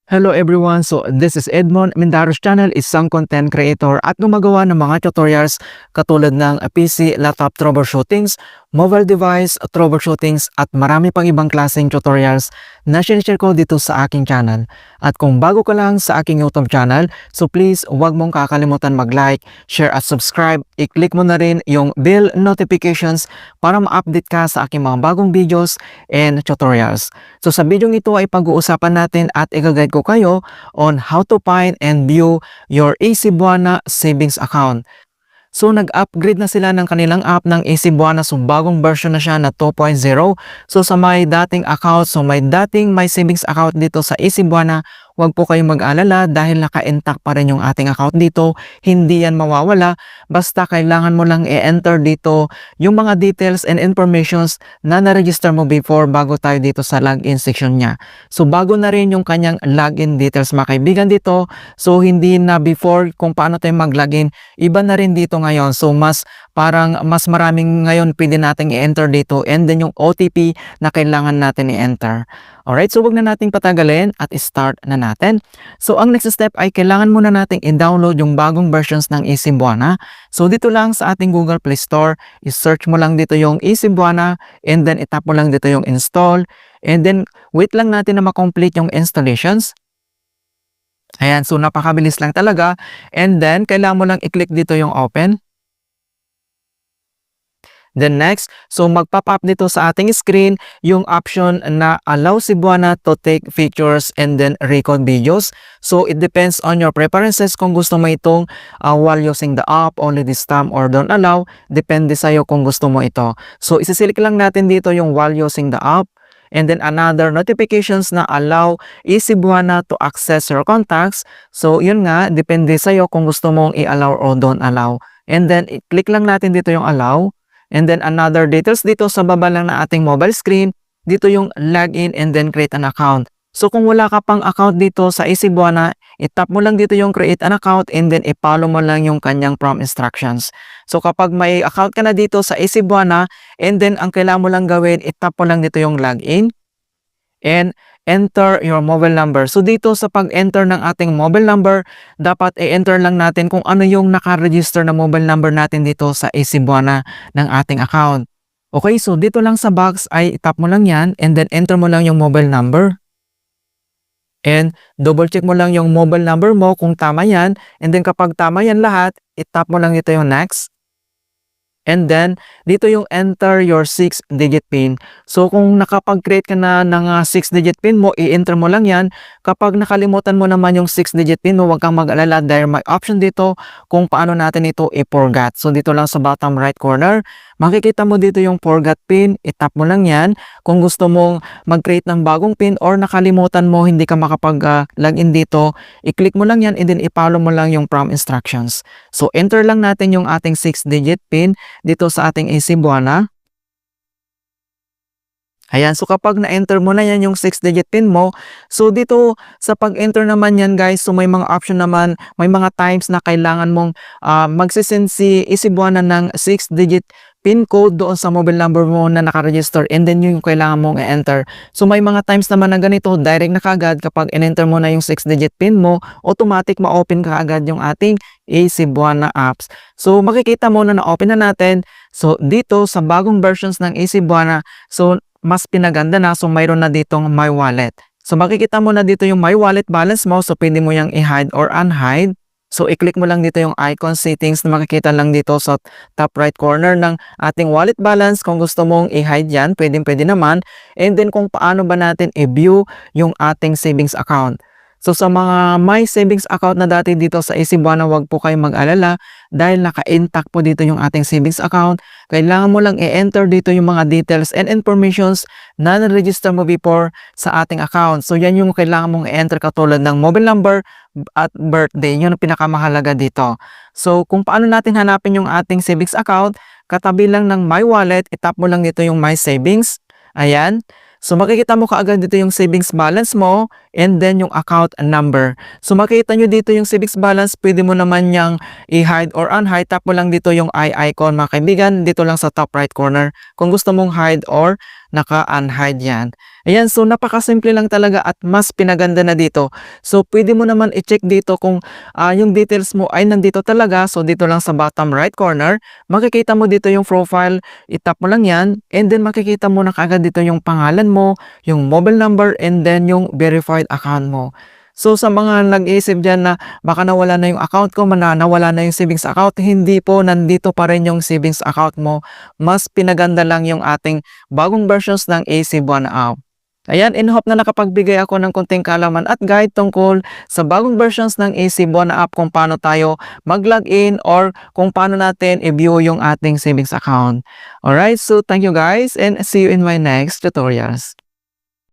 Hello everyone! So this is Edmond Mindaros channel, isang content creator at gumagawa ng mga tutorials katulad ng PC, laptop troubleshootings, mobile device troubleshootings at marami pang ibang klaseng tutorials na sinishare ko dito sa aking channel. At kung bago ka lang sa aking YouTube channel, so please huwag mong kakalimutan mag-like, share at subscribe. I-click mo na rin yung bell notifications para ma-update ka sa aking mga bagong videos and tutorials. So sa video ito ay pag-uusapan natin at i-guide ko kayo on how to find and view your AC Buana savings account. So nag-upgrade na sila ng kanilang app ng AC Buana, so bagong version na siya na 2.0. So sa may dating account, so may savings account dito sa AC Buana, huwag po kayong mag-alala dahil naka-intact pa rin yung ating account dito. Hindi yan mawawala, basta kailangan mo lang i-enter dito yung mga details and informations na na-register mo before bago tayo dito sa login section niya. So bago na rin yung kanyang login details mga kaibigan dito. So hindi na before kung paano tayo mag-login, iba na rin dito ngayon. So mas maraming ngayon pwede nating i-enter dito, and then yung OTP na kailangan natin i-enter. Alright, so wag na nating patagalin at start na natin. So ang next step ay kailangan muna nating i-download yung bagong versions ng AC Buana. So dito lang sa ating Google Play Store, i-search mo lang dito yung AC Buana, and then itap mo lang dito yung install, and then wait lang natin na ma-complete yung installations. Ayan, so napakabilis lang talaga, and then kailangan mo lang i-click dito yung open. Then next, so magpop up dito sa ating screen yung option na allow si Buana to take pictures and then record videos. So it depends on your preferences kung gusto mo itong while using the app, only this time, or don't allow. Depende sa'yo kung gusto mo ito. So isiselect lang natin dito yung while using the app. And then another notifications na allow AC Buana to access your contacts. So yun nga, depende sa'yo kung gusto mong i-allow or don't allow. And then i-click lang natin dito yung allow. And then another details dito sa baba lang na ating mobile screen, dito yung login and then create an account. So kung wala ka pang account dito sa AC Buana, itap mo lang dito yung create an account, and then i-follow mo lang yung kanyang prompt instructions. So kapag may account ka na dito sa AC Buana, and then ang kailangan mo lang gawin, itap mo lang dito yung login and enter your mobile number. So dito sa pag-enter ng ating mobile number, dapat i-enter lang natin kung ano yung naka-register na mobile number natin dito sa AC Buana ng ating account. Okay, so dito lang sa box ay tap mo lang yan, and then enter mo lang yung mobile number. And double check mo lang yung mobile number mo kung tama yan, and then kapag tama yan lahat, itap mo lang dito yung next. And then, dito yung enter your 6-digit PIN. So, kung nakapag-create ka na ng 6-digit PIN mo, i-enter mo lang yan. Kapag nakalimutan mo naman yung 6-digit PIN mo, huwag kang mag-alala dahil may option dito kung paano natin ito i-forgot. So, dito lang sa bottom right corner, makikita mo dito yung forgot PIN, itap mo lang yan. Kung gusto mong mag-create ng bagong PIN or nakalimutan mo, hindi ka makapag-login dito, i-click mo lang yan, and then i-follow mo lang yung prompt instructions. So, enter lang natin yung ating 6-digit PIN dito sa ating AC Buana. Ayan, so kapag na-enter mo na yan yung 6-digit PIN mo, so dito sa pag-enter naman yan guys, so may mga option naman, may mga times na kailangan mong magsisend si AC Buana ng 6-digit PIN code doon sa mobile number mo na nakaregister, and then yung kailangan mong i-enter. So may mga times naman na ganito, direct na kagad kapag in-enter mo na yung 6-digit PIN mo, automatic ma-open ka agad yung ating AC Buana apps. So makikita mo na na-open na natin. So dito sa bagong versions ng AC Buana, so mas pinaganda na, so mayroon na ditong My Wallet. So makikita mo na dito yung My Wallet balance mo, so pwede mo yung i-hide or unhide. So i-click mo lang dito yung icon settings na makikita lang dito sa top right corner ng ating wallet balance. Kung gusto mong i-hide yan, pwede naman. And then kung paano ba natin i-view yung ating savings account. So sa mga may savings account na dati dito sa AC Buana, huwag po kayong mag-alala dahil naka-intact po dito yung ating savings account. Kailangan mo lang i-enter dito yung mga details and informations na na-register mo before sa ating account. So yan yung kailangan mong i-enter katulad ng mobile number at birthday. Yun ang pinakamahalaga dito. So kung paano natin hanapin yung ating savings account, katabi lang ng My Wallet, itap mo lang dito yung My Savings. Ayan. So makikita mo kaagad dito yung savings balance mo, and then yung account number. So makita nyo dito yung savings balance, pwede mo naman yang i-hide or unhide. Tap mo lang dito yung eye icon mga kaibigan, dito lang sa top right corner kung gusto mong hide or naka-unhide yan. Ayan, so napakasimple lang talaga at mas pinaganda na dito. So pwede mo naman i-check dito kung yung details mo ay nandito talaga. So dito lang sa bottom right corner, makikita mo dito yung profile, itap mo lang yan, and then makikita mo na kaagad dito yung pangalan mo, yung mobile number, and then yung verified account mo. So sa mga nag-iisip dyan na baka nawala na yung account ko, nawala na yung savings account, hindi po, nandito pa rin yung savings account mo. Mas pinaganda lang yung ating bagong versions ng AC Buwana app. Ayan, in hope na nakapagbigay ako ng konting kaalaman at guide tungkol sa bagong versions ng AC Buwana app kung paano tayo mag-login or kung paano natin i-view yung ating savings account. Alright, so thank you guys and see you in my next tutorials.